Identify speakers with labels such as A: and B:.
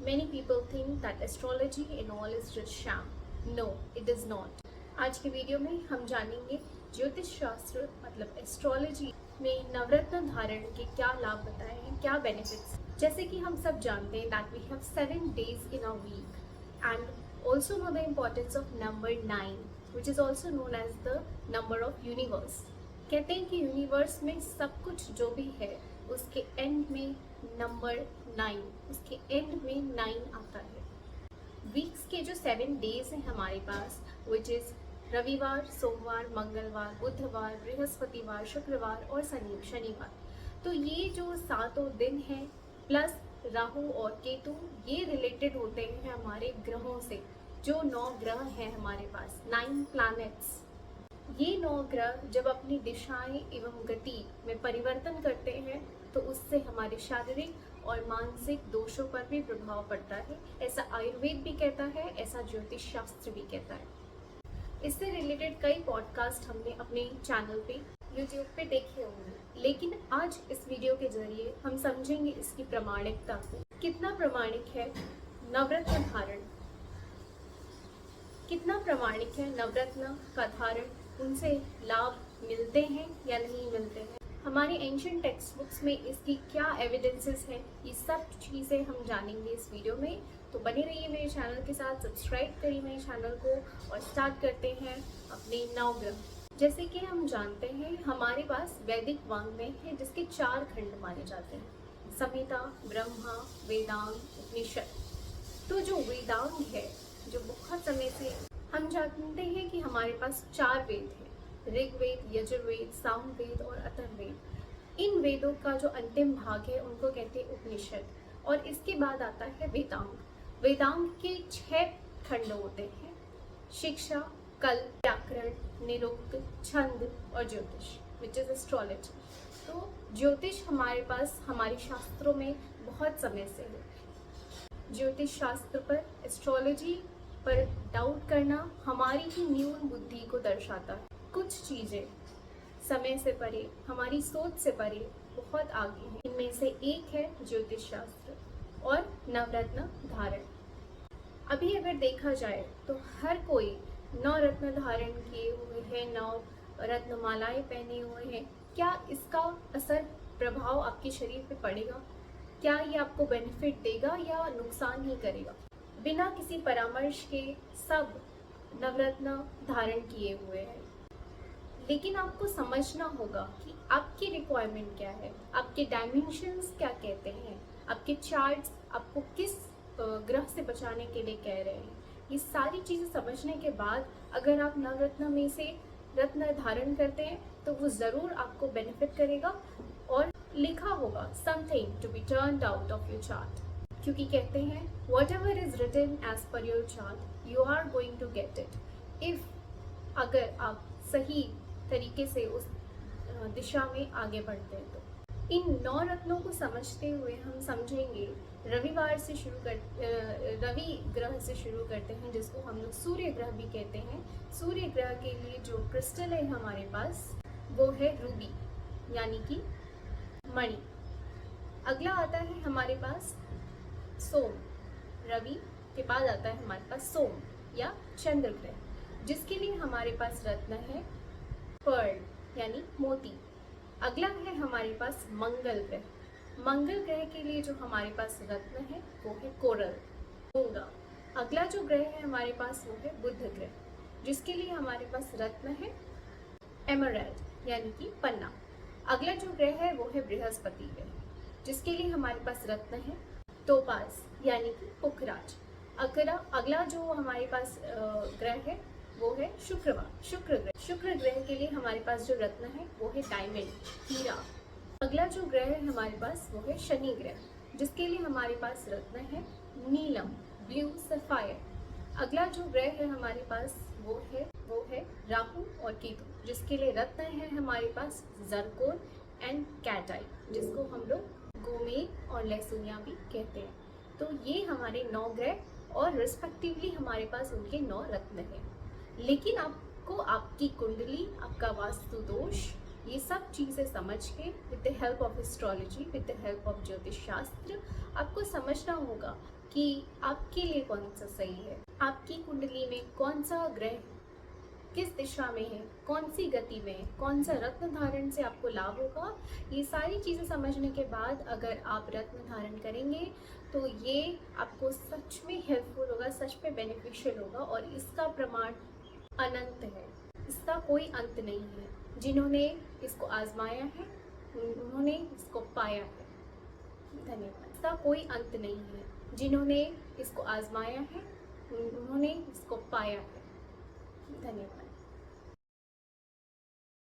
A: Many people think that astrology and all is just sham. No, it is not. आज की video में हम जानेंगे ज्योतिष शास्त्र मतलब एस्ट्रोलॉजी में नवरत्न धारण के क्या लाभ बताए हैं, क्या बेनिफिट्स। जैसे कि हम सब जानते हैं that we have 7 days in a week and also know the importance of number 9 which is also known as the number of universe। कहते हैं कि यूनिवर्स में सब कुछ जो भी है उसके एंड में नंबर 9, उसके एंड में 9 आता है। वीक्स के जो 7 days हैं हमारे पास विच इज़ रविवार, सोमवार, मंगलवार, बुधवार, बृहस्पतिवार, शुक्रवार और शनिवार। तो ये जो 7 दिन हैं प्लस राहु और केतु, ये रिलेटेड होते हैं हमारे ग्रहों से। जो 9 ग्रह हैं हमारे पास, 9 प्लैनेट्स, ये 9 ग्रह जब अपनी दिशाएं एवं गति में परिवर्तन करते हैं तो उससे हमारे शारीरिक और मानसिक दोषों पर भी प्रभाव पड़ता है। ऐसा आयुर्वेद भी कहता है, ऐसा ज्योतिष शास्त्र भी कहता है। इससे रिलेटेड कई पॉडकास्ट हमने अपने चैनल पे यूट्यूब पे देखे होंगे, लेकिन आज इस वीडियो के जरिए हम समझेंगे इसकी प्रामाणिकता को। कितना प्रामाणिक है नवरत्न धारण, कितना प्रामाणिक है नवरत्न का धारण, उनसे लाभ मिलते हैं या नहीं मिलते हैं, हमारी एंशिएंट टेक्स्ट बुक्स में इसकी क्या एविडेंसेस हैं, ये सब चीज़ें हम जानेंगे इस वीडियो में। तो बने रहिए मेरे चैनल के साथ, सब्सक्राइब करिए मेरे चैनल को और स्टार्ट करते हैं अपने 9 ग्रह। जैसे कि हम जानते हैं हमारे पास वैदिक वाङ्मय है जिसके 4 खंड माने जाते हैं, संहिता, ब्रह्मा, वेदांग, उपनिषद। तो जो वेदांग है, जो बहुत समय से हम जानते हैं कि हमारे पास 4 वेद हैं, ऋग्वेद, यजुर्वेद, सामवेद और अथर्ववेद। इन वेदों का जो अंतिम भाग है उनको कहते हैं उपनिषद, और इसके बाद आता है वेदांग। वेदांग के 6 खंड होते हैं, शिक्षा, कल्प, व्याकरण, निरुक्त, छंद और ज्योतिष विच इज एस्ट्रोलॉजी। तो ज्योतिष हमारे पास हमारे शास्त्रों में बहुत समय से है। ज्योतिष शास्त्र पर, एस्ट्रोलॉजी पर डाउट करना हमारी ही न्यून बुद्धि को दर्शाता है। कुछ चीज़ें समय से परे, हमारी सोच से परे बहुत आगे हैं। इनमें से एक है ज्योतिष शास्त्र और नवरत्न धारण। अभी अगर देखा जाए तो हर कोई 9 रत्न धारण किए हुए हैं, 9 रत्नमालाएं पहने हुए हैं। क्या इसका असर, प्रभाव आपके शरीर पे पड़ेगा? क्या ये आपको बेनिफिट देगा या नुकसान ही करेगा? बिना किसी परामर्श के सब नवरत्न धारण किए हुए हैं, लेकिन आपको समझना होगा कि आपकी रिक्वायरमेंट क्या है, आपके डायमेंशंस क्या कहते हैं, आपके चार्ट्स आपको किस ग्रह से बचाने के लिए कह रहे हैं। ये सारी चीज़ें समझने के बाद अगर आप नवरत्न में से रत्न धारण करते हैं तो वो ज़रूर आपको बेनिफिट करेगा, और लिखा होगा something to be turned out of your chart, क्योंकि कहते हैं whatever is written as per your chart you are going to get it if, अगर आप सही तरीके से उस दिशा में आगे बढ़ते हैं। तो इन 9 रत्नों को समझते हुए हम समझेंगे रविवार से शुरू कर रवि ग्रह से शुरू करते हैं, जिसको हम लोग सूर्य ग्रह भी कहते हैं। सूर्य ग्रह के लिए जो क्रिस्टल है हमारे पास वो है रूबी यानी कि मणि। अगला आता है हमारे पास सोम, रवि के बाद आता है हमारे पास सोम या चंद्र ग्रह, जिसके लिए हमारे पास रत्न है पर्ल यानी मोती। अगला है हमारे पास मंगल ग्रह। मंगल ग्रह के लिए जो हमारे पास रत्न है वो है कोरल, मूंगा। अगला जो ग्रह है हमारे पास वो है बुध ग्रह, जिसके लिए हमारे पास रत्न है एमराल्ड यानी कि पन्ना। अगला जो ग्रह है वो है बृहस्पति ग्रह, जिसके लिए हमारे पास रत्न है टोपाज यानी कि पुखराज। अगला जो हमारे पास ग्रह है वो है शुक्र ग्रह। शुक्र ग्रह के लिए हमारे पास जो रत्न है वो है डायमंड, हीरा। अगला जो ग्रह है हमारे पास वो है शनि ग्रह, जिसके लिए हमारे पास रत्न है नीलम, ब्लू सफायर। अगला जो ग्रह है हमारे पास वो है राहु और केतु, जिसके लिए रत्न है हमारे पास जरकोन एंड कैटाइट, जिसको हम लोग गोमेद और लहसुनिया भी कहते हैं। तो ये हमारे 9 ग्रह और रिस्पेक्टिवली हमारे पास उनके 9 रत्न हैं। लेकिन आपको आपकी कुंडली, आपका वास्तु दोष, ये सब चीज़ें समझ के with the help of astrology, with the help of ज्योतिष शास्त्र आपको समझना होगा कि आपके लिए कौन सा सही है, आपकी कुंडली में कौन सा ग्रह किस दिशा में है, कौन सी गति में है, कौन सा रत्न धारण से आपको लाभ होगा। ये सारी चीज़ें समझने के बाद अगर आप रत्न धारण करेंगे तो ये आपको सच में हेल्पफुल होगा, सच में बेनिफिशियल होगा और इसका प्रमाण अनंत है, इसका कोई अंत नहीं है। जिन्होंने इसको आजमाया है उन्होंने इसको पाया है। धन्यवाद। इसका कोई अंत नहीं है, जिन्होंने इसको आजमाया है उन्होंने इसको पाया है। धन्यवाद।